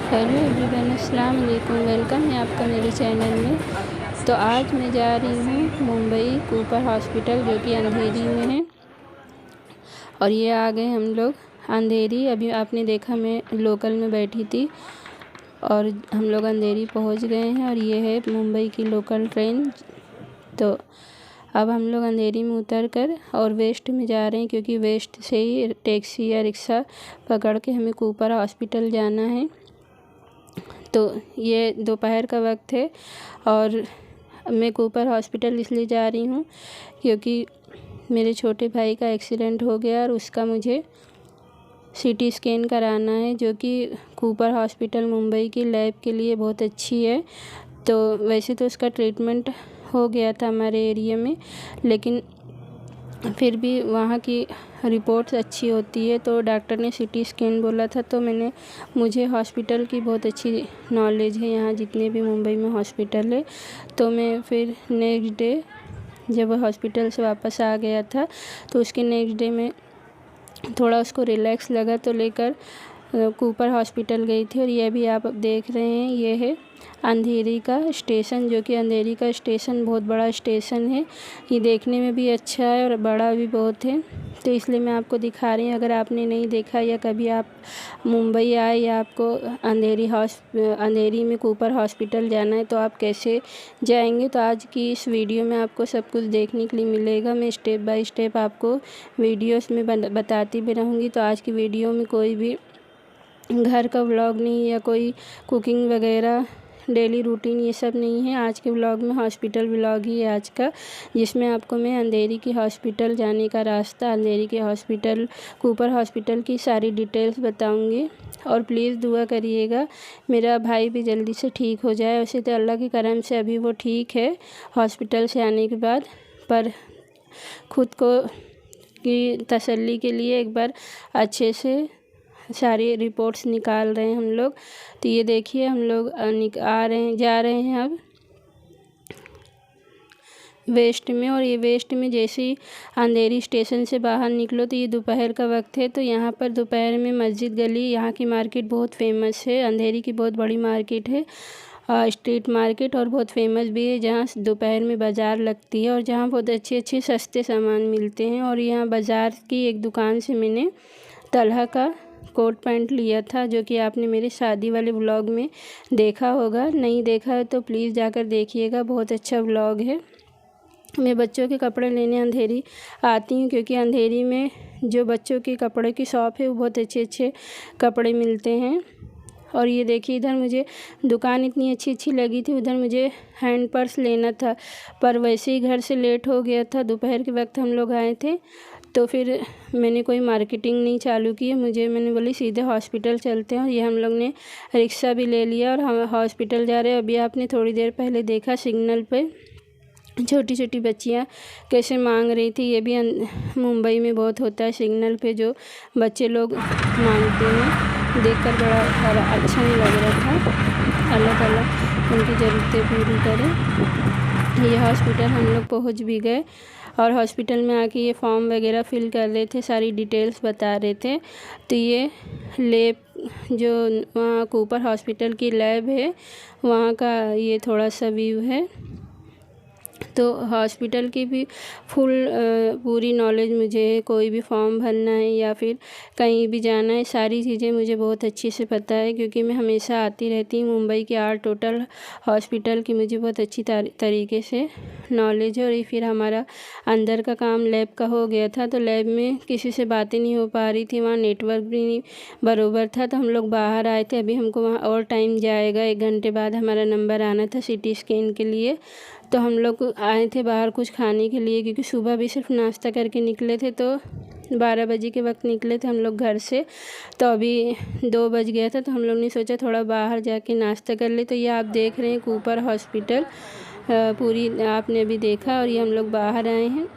Hello everyone, अस्सलाम वालेकुम। Welcome है आपका मेरे चैनल में। तो आज मैं जा रही हूँ मुंबई कूपर हॉस्पिटल, जो कि अंधेरी में है। और ये आ गए हम लोग अंधेरी। अभी आपने देखा मैं लोकल में बैठी थी और हम लोग अंधेरी पहुँच गए हैं। और ये है मुंबई की लोकल ट्रेन। तो अब हम लोग अंधेरी में उतर कर और वेस्ट में जा रहे हैं, क्योंकि वेस्ट से ही टैक्सी या रिक्शा पकड़ के हमें कूपर हॉस्पिटल जाना है। तो ये दोपहर का वक्त है और मैं कूपर हॉस्पिटल इसलिए जा रही हूँ क्योंकि मेरे छोटे भाई का एक्सीडेंट हो गया और उसका मुझे सीटी स्कैन कराना है, जो कि कूपर हॉस्पिटल मुंबई की लैब के लिए बहुत अच्छी है। तो वैसे तो उसका ट्रीटमेंट हो गया था हमारे एरिया में, लेकिन फिर भी वहाँ की रिपोर्ट्स अच्छी होती है। तो डॉक्टर ने सीटी स्कैन बोला था। तो मुझे हॉस्पिटल की बहुत अच्छी नॉलेज है, यहाँ जितने भी मुंबई में हॉस्पिटल है। तो मैं फिर नेक्स्ट डे जब हॉस्पिटल से वापस आ गया था, तो उसके नेक्स्ट डे में थोड़ा उसको रिलैक्स लगा तो लेकर कूपर हॉस्पिटल गई थी। और ये भी आप देख रहे हैं, ये है अंधेरी का स्टेशन, जो कि अंधेरी का स्टेशन बहुत बड़ा स्टेशन है। ये देखने में भी अच्छा है और बड़ा भी बहुत है, तो इसलिए मैं आपको दिखा रही हूँ। अगर आपने नहीं देखा या कभी आप मुंबई आए या आपको अंधेरी में कूपर हॉस्पिटल जाना है, तो आप कैसे जाएंगे, तो आज की इस वीडियो में आपको सब कुछ देखने के लिए मिलेगा। मैं स्टेप बाय स्टेप आपको वीडियोस में बताती भी रहूँगी। तो आज की वीडियो में कोई भी घर का व्लॉग नहीं या कोई कुकिंग वगैरह डेली रूटीन ये सब नहीं है। आज के व्लॉग में हॉस्पिटल व्लॉग ही है आज का, जिसमें आपको मैं अंधेरी की हॉस्पिटल जाने का रास्ता, अंधेरी के हॉस्पिटल कूपर हॉस्पिटल की सारी डिटेल्स बताऊंगी। और प्लीज़ दुआ करिएगा मेरा भाई भी जल्दी से ठीक हो जाए। वैसे तो अल्लाह के करम से अभी वो ठीक है हॉस्पिटल से आने के बाद, पर खुद को की तसल्ली के लिए एक बार अच्छे से सारी रिपोर्ट्स निकाल रहे हैं हम लोग। तो ये देखिए हम लोग जा रहे हैं अब वेस्ट में। और ये वेस्ट में जैसे ही अंधेरी स्टेशन से बाहर निकलो तो ये दोपहर का वक्त है। तो यहाँ पर दोपहर में मस्जिद गली, यहाँ की मार्केट बहुत फेमस है। अंधेरी की बहुत बड़ी मार्केट है, स्ट्रीट मार्केट, और बहुत फेमस भी है, जहाँ दोपहर में बाज़ार लगती है और जहाँ बहुत अच्छे अच्छे सस्ते सामान मिलते हैं। और यहाँ बाज़ार की एक दुकान से मैंने तलहा का कोट पैंट लिया था, जो कि आपने मेरे शादी वाले व्लॉग में देखा होगा। नहीं देखा है तो प्लीज़ जाकर देखिएगा, बहुत अच्छा व्लॉग है। मैं बच्चों के कपड़े लेने अंधेरी आती हूँ, क्योंकि अंधेरी में जो बच्चों के कपड़े की शॉप है वो बहुत अच्छे अच्छे कपड़े मिलते हैं। और ये देखिए इधर मुझे दुकान इतनी अच्छी अच्छी लगी थी, उधर मुझे हैंड पर्स लेना था, पर वैसे ही घर से लेट हो गया था, दोपहर के वक्त हम लोग आए थे। तो फिर मैंने कोई मार्केटिंग नहीं चालू की, मैंने बोली सीधे हॉस्पिटल चलते हैं। और ये हम लोग ने रिक्शा भी ले लिया और हम हॉस्पिटल जा रहे हैं। अभी आपने थोड़ी देर पहले देखा सिग्नल पे छोटी छोटी बच्चियाँ कैसे मांग रही थी। ये भी मुंबई में बहुत होता है, सिग्नल पे जो बच्चे लोग मांगते हैं, देखकर बड़ा अच्छा नहीं लग रहा था। अल्लाह ताला उनकी ज़रूरतें पूरी करे। ये हॉस्पिटल हम लोग पहुंच भी गए और हॉस्पिटल में आके ये फॉर्म वगैरह फिल कर रहे थे, सारी डिटेल्स बता रहे थे। तो ये लैब, जो वहाँ कूपर हॉस्पिटल की लैब है, वहाँ का ये थोड़ा सा व्यू है। तो हॉस्पिटल की भी पूरी नॉलेज मुझे है। कोई भी फॉर्म भरना है या फिर कहीं भी जाना है, सारी चीज़ें मुझे बहुत अच्छे से पता है, क्योंकि मैं हमेशा आती रहती हूँ मुंबई के टोटल हॉस्पिटल की मुझे बहुत अच्छी तरीके से नॉलेज है। और फिर हमारा अंदर का काम लैब का हो गया था, तो लैब में किसी से बातें नहीं हो पा रही थी, वहाँ नेटवर्क भी नहीं बराबर था। तो हम लोग बाहर आए थे, अभी हमको वहाँ और टाइम जाएगा, 1 घंटे बाद हमारा नंबर आना था सीटी स्कैन के लिए। तो हम लोग आए थे बाहर कुछ खाने के लिए, क्योंकि सुबह भी सिर्फ नाश्ता करके निकले थे। तो 12 बजे के वक्त निकले थे हम लोग घर से, तो अभी 2 बज गया था। तो हम लोग ने सोचा थोड़ा बाहर जाके नाश्ता कर ले। तो ये आप देख रहे हैं कूपर हॉस्पिटल पूरी आपने अभी देखा। और ये हम लोग बाहर आए हैं।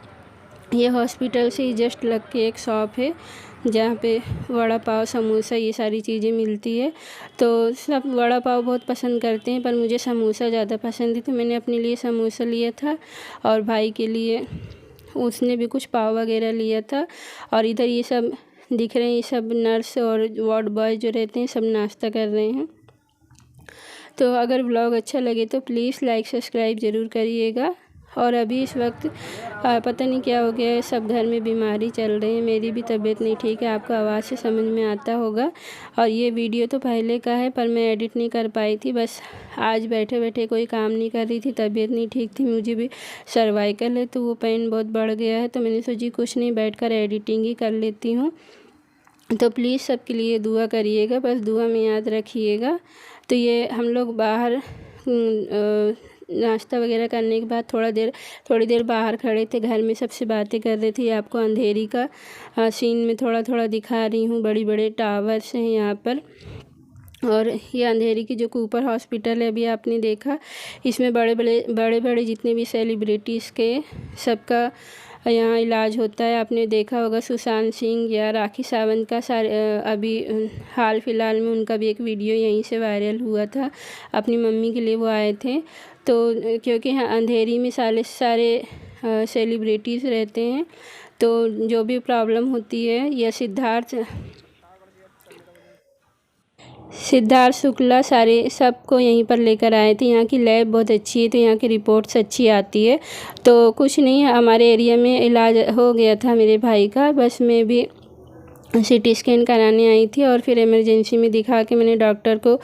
ये हॉस्पिटल से ही जस्ट लग के एक शॉप है, जहाँ पे वड़ा पाव, समोसा, ये सारी चीज़ें मिलती है। तो सब वड़ा पाव बहुत पसंद करते हैं, पर मुझे समोसा ज़्यादा पसंद है, तो मैंने अपने लिए समोसा लिया था और भाई के लिए उसने भी कुछ पाव वगैरह लिया था। और इधर ये सब दिख रहे हैं, ये सब नर्स और वार्ड बॉय जो रहते हैं, सब नाश्ता कर रहे हैं। तो अगर व्लॉग अच्छा लगे तो प्लीज़ लाइक सब्सक्राइब ज़रूर करिएगा। और अभी इस वक्त पता नहीं क्या हो गया है, सब घर में बीमारी चल रही है, मेरी भी तबीयत नहीं ठीक है, आपको आवाज़ से समझ में आता होगा। और ये वीडियो तो पहले का है पर मैं एडिट नहीं कर पाई थी, बस आज बैठे बैठे कोई काम नहीं कर रही थी, तबीयत नहीं ठीक थी, मुझे भी सर्वाइकल है तो वो पेन बहुत बढ़ गया है, तो मैंने सोची कुछ नहीं, बैठकर एडिटिंग ही कर लेती हूँ। तो प्लीज़ सबके लिए दुआ करिएगा, बस दुआ में याद रखिएगा। तो ये हम लोग बाहर नाश्ता वगैरह करने के बाद थोड़ी देर बाहर खड़े थे, घर में सबसे बातें कर रहे थे। आपको अंधेरी का सीन में थोड़ा थोड़ा दिखा रही हूँ, बड़ी बड़े टावर्स हैं यहाँ पर। और ये अंधेरी की जो कूपर हॉस्पिटल है, अभी आपने देखा, इसमें बड़े बड़े जितने भी सेलिब्रिटीज़ के सबका यहाँ इलाज होता है। आपने देखा होगा सुशांत सिंह या राखी सावंत का अभी हाल फिलहाल में उनका भी एक वीडियो यहीं से वायरल हुआ था, अपनी मम्मी के लिए वो आए थे। तो क्योंकि यहाँ अंधेरी में सारे सेलिब्रिटीज़ रहते हैं, तो जो भी प्रॉब्लम होती है, या सिद्धार्थ शुक्ला सारे सबको यहीं पर लेकर आए थे। यहाँ की लैब बहुत अच्छी है, तो यहाँ की रिपोर्ट्स अच्छी आती है। तो कुछ नहीं, हमारे एरिया में इलाज हो गया था मेरे भाई का, बस मैं भी CT स्कैन कराने आई थी और फिर इमरजेंसी में दिखा के मैंने डॉक्टर को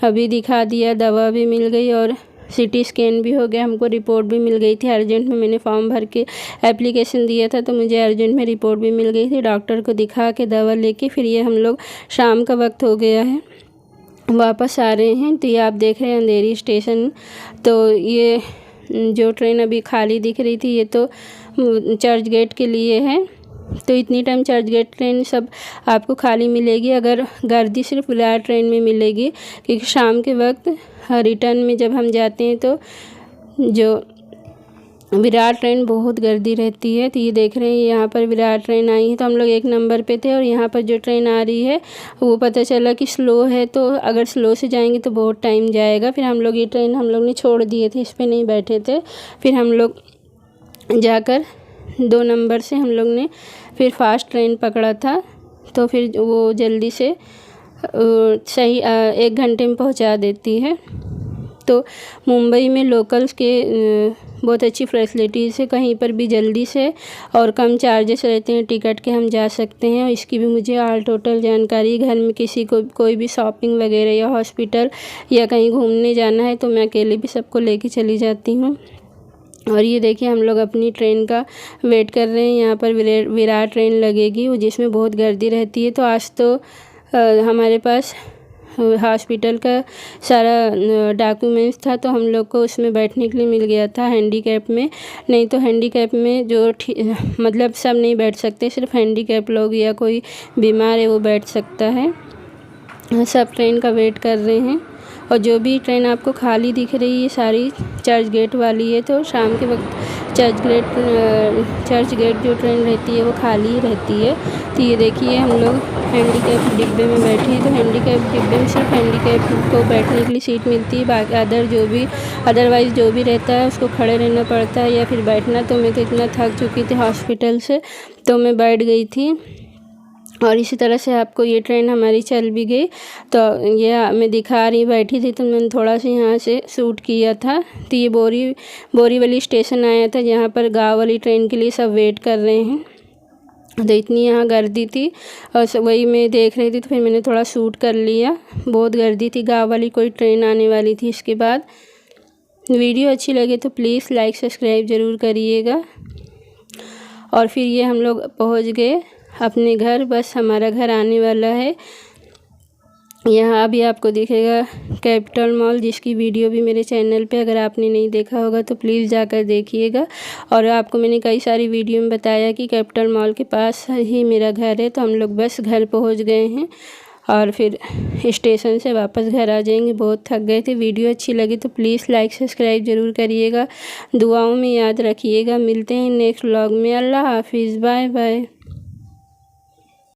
अभी दिखा दिया, दवा भी मिल गई और CT स्कैन भी हो गया, हमको रिपोर्ट भी मिल गई थी। अर्जेंट में मैंने फॉर्म भर के एप्लीकेशन दिया था, तो मुझे अर्जेंट में रिपोर्ट भी मिल गई थी। डॉक्टर को दिखा के दवा लेके फिर ये हम लोग शाम का वक्त हो गया है, वापस आ रहे हैं। तो ये आप देख रहे हैं अंधेरी स्टेशन। तो ये जो ट्रेन अभी खाली दिख रही थी, ये तो चर्च गेट के लिए है। तो इतनी टाइम चर्च गेट ट्रेन सब आपको खाली मिलेगी, अगर गर्दी सिर्फ विरार ट्रेन में मिलेगी, क्योंकि शाम के वक्त रिटर्न में जब हम जाते हैं तो जो विरार ट्रेन बहुत गर्दी रहती है। तो ये देख रहे हैं यहाँ पर विरार ट्रेन आई है, तो हम लोग 1 नंबर पे थे और यहाँ पर जो ट्रेन आ रही है वो पता चला कि स्लो है, तो अगर स्लो से जाएंगे तो बहुत टाइम जाएगा। फिर हम लोग ये ट्रेन हम लोग ने छोड़ दिए थे, इस पर नहीं बैठे थे। फिर हम लोग जाकर 2 नंबर से हम लोग ने फिर फास्ट ट्रेन पकड़ा था, तो फिर वो जल्दी से सही 1 घंटे में पहुँचा देती है। तो मुंबई में लोकल्स के बहुत अच्छी फैसिलिटीज़ है, कहीं पर भी जल्दी से और कम चार्जेस रहते हैं टिकट के, हम जा सकते हैं। और इसकी भी मुझे ऑल टोटल जानकारी, घर में किसी को कोई भी शॉपिंग वगैरह या हॉस्पिटल या कहीं घूमने जाना है तो मैं अकेले भी सबको लेके चली जाती हूँ। और ये देखिए हम लोग अपनी ट्रेन का वेट कर रहे हैं, यहाँ पर विरार ट्रेन लगेगी, वो जिसमें बहुत गर्दी रहती है। तो आज तो हमारे पास हॉस्पिटल का सारा डॉक्यूमेंट्स था, तो हम लोग को उसमें बैठने के लिए मिल गया था हैंडीकैप में। नहीं तो हैंडीकैप में जो मतलब सब नहीं बैठ सकते, सिर्फ हैंडीकैप लोग या कोई बीमार है वो बैठ सकता है। सब ट्रेन का वेट कर रहे हैं। और जो भी ट्रेन आपको खाली दिख रही है सारी चर्च गेट वाली है, तो शाम के वक्त चर्च गेट जो ट्रेन रहती है वो खाली ही रहती है। तो ये देखिए हम लोग हैंडीकैप डिब्बे में बैठे हैं, तो हैंडीकैप डिब्बे में सिर्फ हैंडीकैप को बैठने के लिए सीट मिलती है, बाकी अदरवाइज़ जो भी रहता है उसको खड़े रहना पड़ता है या फिर बैठना। तो मैं तो इतना थक चुकी थी हॉस्पिटल से, तो मैं बैठ गई थी। और इसी तरह से आपको ये ट्रेन हमारी चल भी गई। तो ये मैं दिखा रही बैठी थी, तो मैंने थोड़ा सा यहाँ से शूट किया था। तो ये बोरीवली स्टेशन आया था, जहाँ पर गाँव वाली ट्रेन के लिए सब वेट कर रहे हैं। तो इतनी यहाँ गर्दी थी और वही मैं देख रही थी, तो फिर मैंने थोड़ा शूट कर लिया। बहुत गर्दी थी, गाँव वाली कोई ट्रेन आने वाली थी। इसके बाद वीडियो अच्छी लगे तो प्लीज़ लाइक सब्सक्राइब ज़रूर करिएगा। और फिर ये हम लोग पहुँच गए अपने घर, बस हमारा घर आने वाला है। यहाँ अभी आपको दिखेगा कैपिटल मॉल, जिसकी वीडियो भी मेरे चैनल पे अगर आपने नहीं देखा होगा तो प्लीज़ जाकर देखिएगा। और आपको मैंने कई सारी वीडियो में बताया कि कैपिटल मॉल के पास ही मेरा घर है। तो हम लोग बस घर पहुँच गए हैं और फिर स्टेशन से वापस घर आ जाएंगे, बहुत थक गए थे। वीडियो अच्छी लगी तो प्लीज़ लाइक सब्सक्राइब ज़रूर करिएगा, दुआओं में याद रखिएगा। मिलते हैं नेक्स्ट व्लॉग में। अल्लाह हाफिज़, बाय बाय।